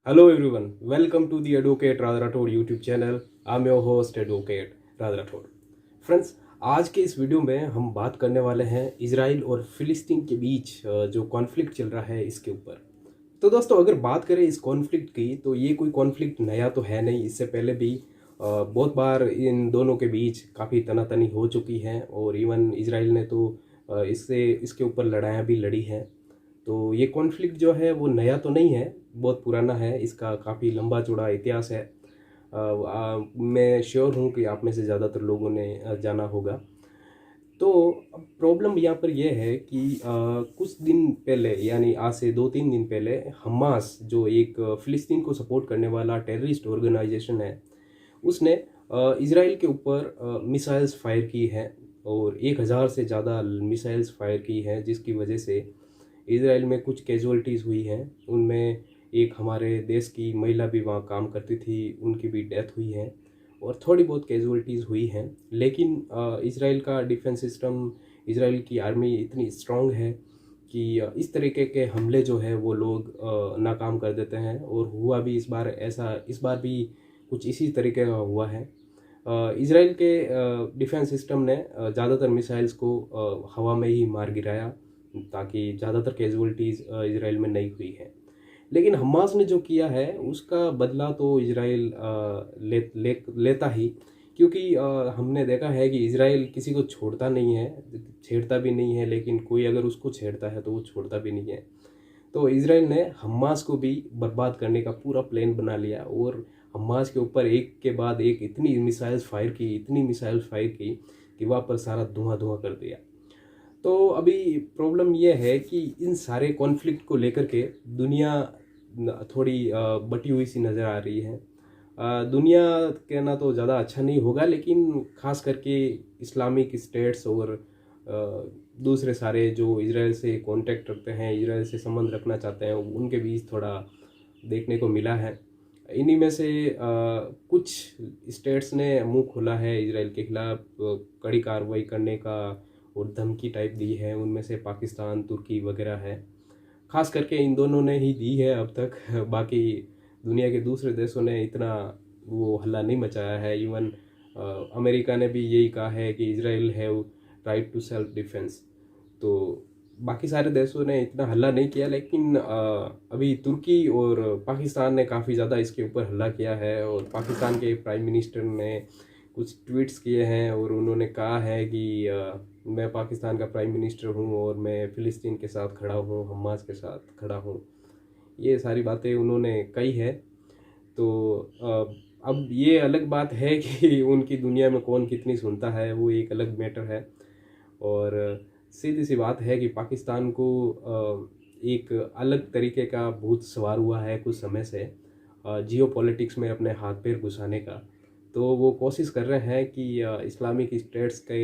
Hello everyone, welcome to the Advocate Radha Rathod YouTube channel. I'm your host Advocate Radha Rathod. Friends, आज के इस video में हम बात करने वाले हैं इजराइल और फिलिस्तीन के बीच जो कॉन्फ्लिक्ट चल रहा है इसके ऊपर। तो दोस्तों, अगर बात करें इस कॉन्फ्लिक्ट की तो ये कोई कॉन्फ्लिक्ट नया तो है नहीं। इससे पहले भी बहुत बार इन दोनों के बीच काफ़ी तनातनी हो चुकी है और इवन इजराइल ने तो इसके ऊपर लड़ाइयाँ भी लड़ी हैं। तो ये कॉन्फ्लिक्ट जो है वो नया तो नहीं है, बहुत पुराना है, इसका काफ़ी लंबा चौड़ा इतिहास है। मैं श्योर हूँ कि आप में से ज़्यादातर लोगों ने जाना होगा। तो अब प्रॉब्लम यहाँ पर यह है कि कुछ दिन पहले, यानी आज से 2-3 दिन पहले, हमास जो एक फ़िलिस्तीन को सपोर्ट करने वाला टेररिस्ट ऑर्गेनाइजेशन है, उसने इसराइल के ऊपर मिसाइल्स फायर की हैं और 1000 से ज़्यादा मिसाइल्स फायर की हैं, जिसकी वजह से इसराइल में कुछ कैजुअलिटीज़ हुई हैं। उनमें एक हमारे देश की महिला भी वहाँ काम करती थी, उनकी भी डेथ हुई है और थोड़ी बहुत कैजुअलिटीज़ हुई हैं। लेकिन इसराइल का डिफेंस सिस्टम, इसराइल की आर्मी इतनी स्ट्रांग है कि इस तरीके के हमले जो है वो लोग नाकाम कर देते हैं। और हुआ भी इस बार भी कुछ इसी तरीके का हुआ है। इसराइल के डिफेंस सिस्टम ने ज़्यादातर मिसाइल्स को हवा में ही मार गिराया, ताकि ज़्यादातर कैजुअलिटीज़ इसराइल में नहीं हुई है। लेकिन हमास ने जो किया है उसका बदला तो इसराइल लेता ही, क्योंकि हमने देखा है कि इसराइल किसी को छोड़ता नहीं है, छेड़ता भी नहीं है, लेकिन कोई अगर उसको छेड़ता है तो वो छोड़ता भी नहीं है। तो इसराइल ने हमास को भी बर्बाद करने का पूरा प्लान बना लिया और हमास के ऊपर एक के बाद एक इतनी मिसाइल्स फायर की कि वहाँ पर सारा धुआं धुआं कर दिया। तो अभी प्रॉब्लम यह है कि इन सारे कॉन्फ्लिक्ट को लेकर के दुनिया थोड़ी बटी हुई सी नज़र आ रही है। दुनिया कहना तो ज़्यादा अच्छा नहीं होगा, लेकिन ख़ास करके इस्लामिक स्टेट्स और दूसरे सारे जो इसराइल से कांटेक्ट रखते हैं, इसराइल से संबंध रखना चाहते हैं, उनके बीच थोड़ा देखने को मिला है। इन्हीं में से कुछ स्टेट्स ने मुंह खोला है इसराइल के खिलाफ कड़ी कार्रवाई करने का और धमकी टाइप दी है। उनमें से पाकिस्तान, तुर्की वगैरह है। खास करके इन दोनों ने ही दी है अब तक। बाकी दुनिया के दूसरे देशों ने इतना वो हल्ला नहीं मचाया है। इवन अमेरिका ने भी यही कहा है कि Israel have right to self defence. तो बाकी सारे देशों ने इतना हल्ला नहीं किया, लेकिन अभी तुर्की और पाकिस्तान ने काफ़ी ज़्यादा इसके ऊपर हल्ला किया है। और पाकिस्तान के प्राइम मिनिस्टर ने कुछ ट्वीट्स किए हैं और उन्होंने कहा है कि मैं पाकिस्तान का प्राइम मिनिस्टर हूँ और मैं फ़िलिस्तीन के साथ खड़ा हूँ, हमास के साथ खड़ा हूँ। ये सारी बातें उन्होंने कही है। तो अब ये अलग बात है कि उनकी दुनिया में कौन कितनी सुनता है, वो एक अलग मैटर है। और सीधी सी बात है कि पाकिस्तान को एक अलग तरीके का भूत सवार हुआ है कुछ समय से जियो पॉलिटिक्स में अपने हाथ पैर घुसाने का। तो वो कोशिश कर रहे हैं कि इस्लामिक स्टेट्स के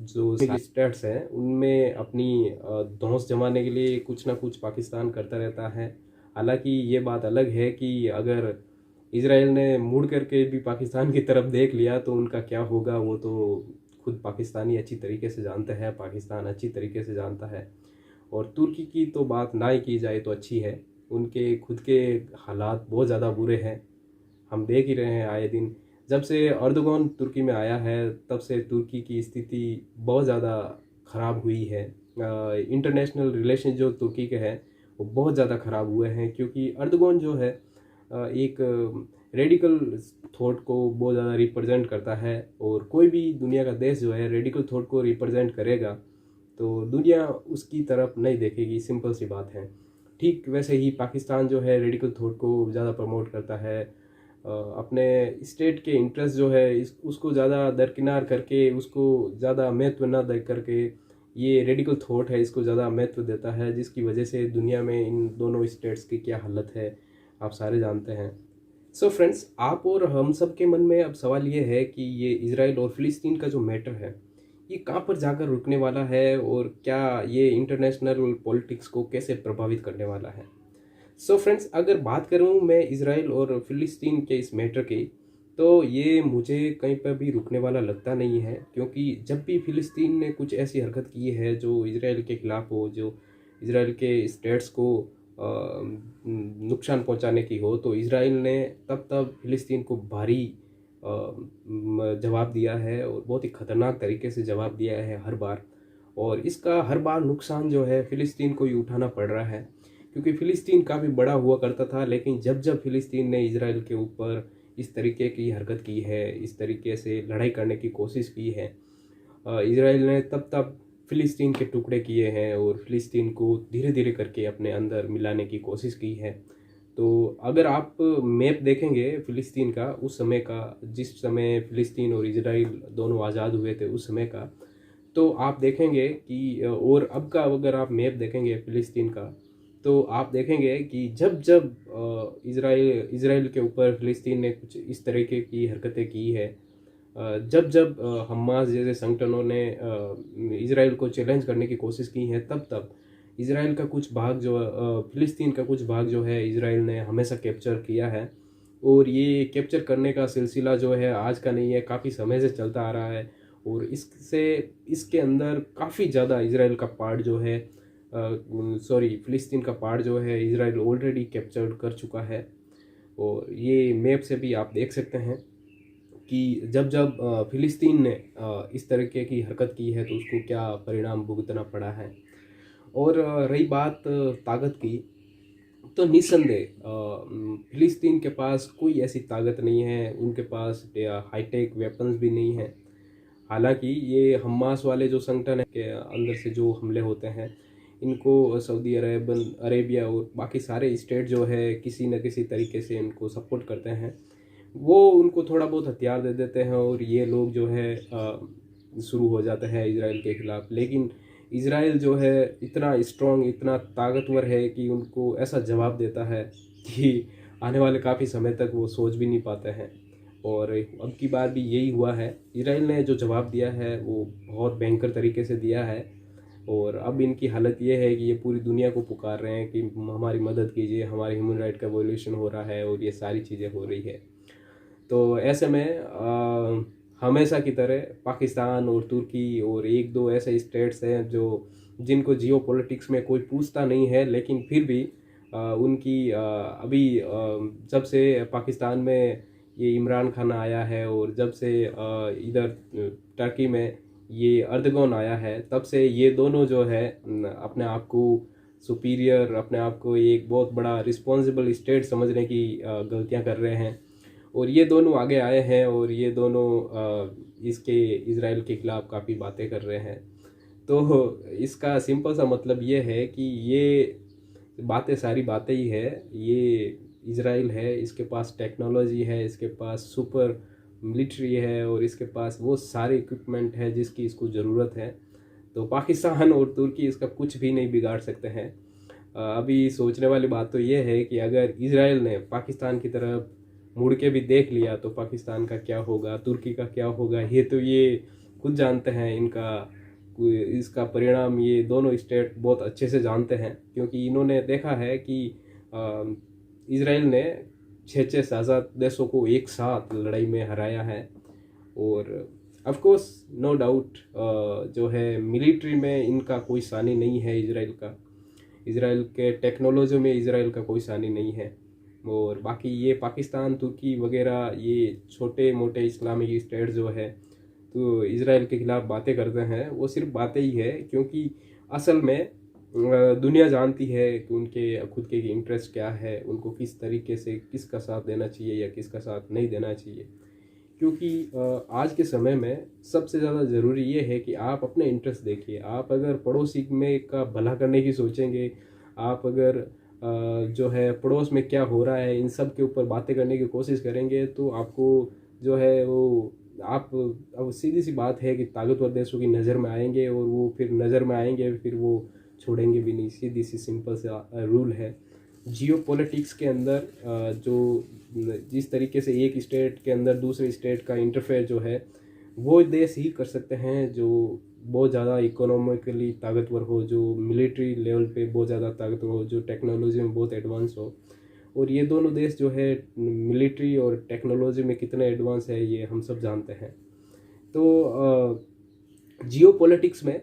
जो स्टेट्स हैं उनमें अपनी धौंस जमाने के लिए कुछ ना कुछ पाकिस्तान करता रहता है। हालांकि ये बात अलग है कि अगर इसराइल ने मुड़ करके भी पाकिस्तान की तरफ देख लिया तो उनका क्या होगा, वो तो खुद पाकिस्तानी अच्छी तरीके से जानते हैं, पाकिस्तान अच्छी तरीके से जानता है। और तुर्की की तो बात ना ही की जाए तो अच्छी है। उनके खुद के हालात बहुत ज़्यादा बुरे हैं, हम देख ही रहे हैं आए दिन। जब से अर्दोगन तुर्की में आया है तब से तुर्की की स्थिति बहुत ज़्यादा ख़राब हुई है। इंटरनेशनल रिलेशन जो तुर्की के हैं वो बहुत ज़्यादा ख़राब हुए हैं, क्योंकि अर्दोगन जो है एक रेडिकल थॉट को बहुत ज़्यादा रिप्रेजेंट करता है। और कोई भी दुनिया का देश जो है रेडिकल थॉट को रिप्रेजेंट करेगा तो दुनिया उसकी तरफ नहीं देखेगी, सिंपल सी बात है। ठीक वैसे ही पाकिस्तान जो है रेडिकल थॉट को ज़्यादा प्रमोट करता है। अपने स्टेट के इंटरेस्ट जो है उसको ज़्यादा दरकिनार करके, उसको ज़्यादा महत्व न दे करके, ये रेडिकल थॉट है इसको ज़्यादा महत्व देता है, जिसकी वजह से दुनिया में इन दोनों स्टेट्स की क्या हालत है आप सारे जानते हैं। सो फ्रेंड्स, आप और हम सब के मन में अब सवाल ये है कि ये इजराइल और फिलिस्तीन का जो मैटर है ये कहाँ पर जाकर रुकने वाला है और क्या ये इंटरनेशनल पॉलिटिक्स को कैसे प्रभावित करने वाला है। सो फ्रेंड्स, अगर बात करूँ मैं इसराइल और फिलिस्तीन के इस मैटर की, तो ये मुझे कहीं पर भी रुकने वाला लगता नहीं है। क्योंकि जब भी फिलिस्तीन ने कुछ ऐसी हरकत की है जो इसराइल के खिलाफ हो, जो इसराइल के स्टेट्स को नुकसान पहुंचाने की हो, तो इजराइल ने तब फिलिस्तीन को भारी जवाब दिया है और बहुत ही ख़तरनाक तरीके से जवाब दिया है हर बार। और इसका हर बार नुकसान जो है फ़िलिस्तीन को ही उठाना पड़ रहा है, क्योंकि फ़िलिस्तीन काफ़ी बड़ा हुआ करता था, लेकिन जब जब फ़िलिस्तीन ने इजराइल के ऊपर इस तरीके की हरकत की है, इस तरीके से लड़ाई करने की कोशिश की है, इजराइल ने तब फ़िलिस्तीन के टुकड़े किए हैं और फ़िलिस्तीन को धीरे धीरे करके अपने अंदर मिलाने की कोशिश की है। तो अगर आप मैप देखेंगे फ़िलिस्तीन का, उस समय का, जिस समय फ़िलिस्तीन और इजराइल दोनों आज़ाद हुए थे उस समय का, तो आप देखेंगे कि और अब का अगर आप मैप देखेंगे फ़िलिस्तीन का, तो आप देखेंगे कि जब जब इजराइल के ऊपर फ़िलिस्तीन ने कुछ इस तरीके की हरकतें की है, जब जब हमास जैसे संगठनों ने इजराइल को चैलेंज करने की कोशिश की है, तब तब इजराइल का कुछ भाग जो फ़िलिस्तीन का कुछ भाग जो है इजराइल ने हमेशा कैप्चर किया है। और ये कैप्चर करने का सिलसिला जो है आज का नहीं है, काफ़ी समय से चलता आ रहा है। और इसके अंदर काफ़ी ज़्यादा इजराइल का पार्ट जो है, फ़िलिस्तीन का पार्ट जो है इजराइल ऑलरेडी कैप्चर कर चुका है। और ये मैप से भी आप देख सकते हैं कि जब जब फ़िलिस्तीन ने इस तरीके की हरकत की है तो उसको क्या परिणाम भुगतना पड़ा है। और रही बात ताकत की, तो निस्संदेह फ़िलिस्तीन के पास कोई ऐसी ताकत नहीं है, उनके पास हाईटेक वेपन्स भी नहीं है। हालांकि ये हमास वाले जो संगठन है के अंदर से जो हमले होते हैं, इनको सऊदी अरेबिया और बाकी सारे स्टेट जो है किसी न किसी तरीके से इनको सपोर्ट करते हैं। वो उनको थोड़ा बहुत हथियार दे देते हैं और ये लोग जो है शुरू हो जाते हैं इजराइल के खिलाफ। लेकिन इजराइल जो है इतना स्ट्रॉन्ग, इतना ताकतवर है कि उनको ऐसा जवाब देता है कि आने वाले काफ़ी समय तक वो सोच भी नहीं पाते हैं। और अब की बार भी यही हुआ है, इजराइल ने जो जवाब दिया है वो बहुत भयंकर तरीके से दिया है। और अब इनकी हालत ये है कि ये पूरी दुनिया को पुकार रहे हैं कि हमारी मदद कीजिए, हमारे ह्यूमन राइट का वॉल्यूशन हो रहा है और ये सारी चीज़ें हो रही है। तो ऐसे में हमेशा की तरह पाकिस्तान और तुर्की और एक दो ऐसे स्टेट्स हैं जो जिनको जियो पॉलिटिक्स में कोई पूछता नहीं है, लेकिन फिर भी उनकी अभी जब से पाकिस्तान में ये इमरान खान आया है और जब से इधर टर्की में ये अर्दगोन आया है, तब से ये दोनों जो है अपने आप को सुपीरियर, अपने आप को एक बहुत बड़ा रिस्पॉन्सिबल स्टेट समझने की गलतियां कर रहे हैं। और ये दोनों आगे आए हैं और ये दोनों इसके इजराइल के खिलाफ काफ़ी बातें कर रहे हैं। तो इसका सिंपल सा मतलब ये है कि ये बातें सारी बातें ही है। ये इजराइल है, इसके पास टेक्नोलॉजी है, इसके पास सुपर मिलिट्री है और इसके पास वो सारे इक्विपमेंट है जिसकी इसको ज़रूरत है। तो पाकिस्तान और तुर्की इसका कुछ भी नहीं बिगाड़ सकते हैं। अभी सोचने वाली बात तो ये है कि अगर इजराइल ने पाकिस्तान की तरफ मुड़ के भी देख लिया तो पाकिस्तान का क्या होगा, तुर्की का क्या होगा, ये खुद जानते हैं। इसका परिणाम ये दोनों स्टेट बहुत अच्छे से जानते हैं, क्योंकि इन्होंने देखा है कि इजराइल ने 6-6 देशों को एक साथ लड़ाई में हराया है। और ऑफ कोर्स नो डाउट जो है मिलिट्री में इनका कोई सानी नहीं है इजराइल के टेक्नोलॉजी में इजराइल का कोई सानी नहीं है। और बाकी ये पाकिस्तान, तुर्की वगैरह ये छोटे मोटे इस्लामिक स्टेट जो है तो इजराइल के खिलाफ बातें करते हैं, वो सिर्फ बातें ही है, क्योंकि असल में दुनिया जानती है कि उनके खुद के इंटरेस्ट क्या है, उनको किस तरीके से किसका साथ देना चाहिए या किसका साथ नहीं देना चाहिए। क्योंकि आज के समय में सबसे ज़्यादा ज़रूरी ये है कि आप अपने इंटरेस्ट देखिए। आप अगर पड़ोसी में का भला करने की सोचेंगे, आप अगर जो है पड़ोस में क्या हो रहा है इन सब के ऊपर बातें करने की कोशिश करेंगे, तो आपको जो है वो आप अब सीधी सी बात है कि ताकतवर देशों की नज़र में आएंगे और वो फिर नज़र में आएंगे, फिर वो छोड़ेंगे भी नहीं। सीधी सी सिंपल सा रूल है जियो पॉलिटिक्स के अंदर। जो जिस तरीके से एक स्टेट के अंदर दूसरे स्टेट का इंटरफेयर जो है वो देश ही कर सकते हैं जो बहुत ज़्यादा इकोनॉमिकली ताकतवर हो, जो मिलिट्री लेवल पे बहुत ज़्यादा ताकतवर हो, जो टेक्नोलॉजी में बहुत एडवांस हो। और ये दोनों देश जो है मिलिट्री और टेक्नोलॉजी में कितने एडवांस है ये हम सब जानते हैं। तो जियो पॉलिटिक्स में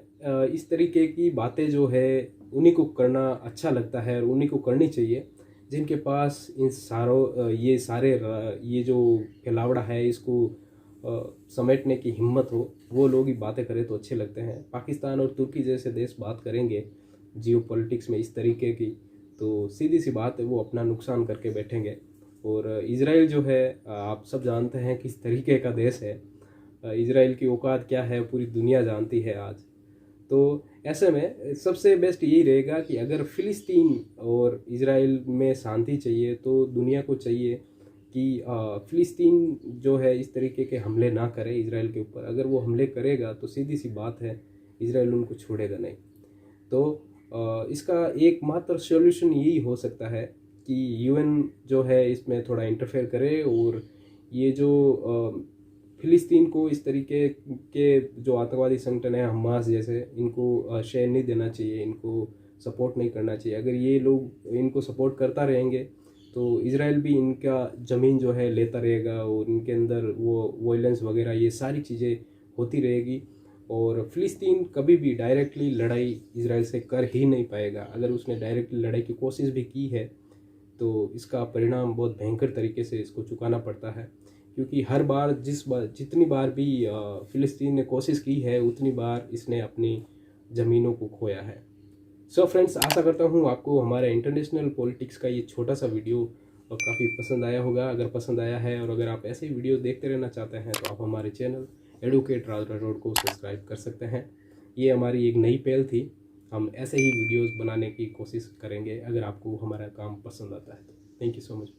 इस तरीके की बातें जो है उन्हीं को करना अच्छा लगता है और उन्हीं को करनी चाहिए जिनके पास इन सारों ये जो फैलावड़ा है इसको समेटने की हिम्मत हो। वो लोग ही बातें करें तो अच्छे लगते हैं। पाकिस्तान और तुर्की जैसे देश बात करेंगे जियो पॉलिटिक्स में इस तरीके की, तो सीधी सी बात है वो अपना नुकसान करके बैठेंगे। और इज़राइल जो है आप सब जानते हैं किस तरीके का देश है। इज़राइल की औकात क्या है पूरी दुनिया जानती है आज। तो ऐसे में सबसे बेस्ट यही रहेगा कि अगर फ़िलिस्तीन और इज़राइल में शांति चाहिए तो दुनिया को चाहिए कि फ़िलिस्तीन जो है इस तरीके के हमले ना करे इज़राइल के ऊपर। अगर वो हमले करेगा तो सीधी सी बात है इज़राइल उनको छोड़ेगा नहीं। तो इसका एकमात्र सॉल्यूशन यही हो सकता है कि यूएन जो है इसमें थोड़ा इंटरफेयर करे और ये जो फ़िलिस्तीन को इस तरीके के जो आतंकवादी संगठन है हमास जैसे, इनको शेयर नहीं देना चाहिए, इनको सपोर्ट नहीं करना चाहिए। अगर ये लोग इनको सपोर्ट करता रहेंगे तो इज़राइल भी इनका ज़मीन जो है लेता रहेगा और इनके अंदर वो वायलेंस वगैरह ये सारी चीज़ें होती रहेगी। और फ़िलिस्तीन कभी भी डायरेक्टली लड़ाई इज़राइल से कर ही नहीं पाएगा। अगर उसने डायरेक्टली लड़ाई की कोशिश भी की है तो इसका परिणाम बहुत भयंकर तरीके से इसको चुकाना पड़ता है, क्योंकि हर बार जितनी बार भी फ़िलिस्तीन ने कोशिश की है उतनी बार इसने अपनी ज़मीनों को खोया है। सो फ्रेंड्स, आशा करता हूँ आपको हमारे इंटरनेशनल पॉलिटिक्स का ये छोटा सा वीडियो काफ़ी पसंद आया होगा। अगर पसंद आया है और अगर आप ऐसे ही वीडियो देखते रहना चाहते हैं तो आप हमारे चैनल एडवोकेट राठौड़ को सब्सक्राइब कर सकते हैं। ये हमारी एक नई पहल थी। हम ऐसे ही वीडियोस बनाने की कोशिश करेंगे अगर आपको हमारा काम पसंद आता है तो। Thank you so much.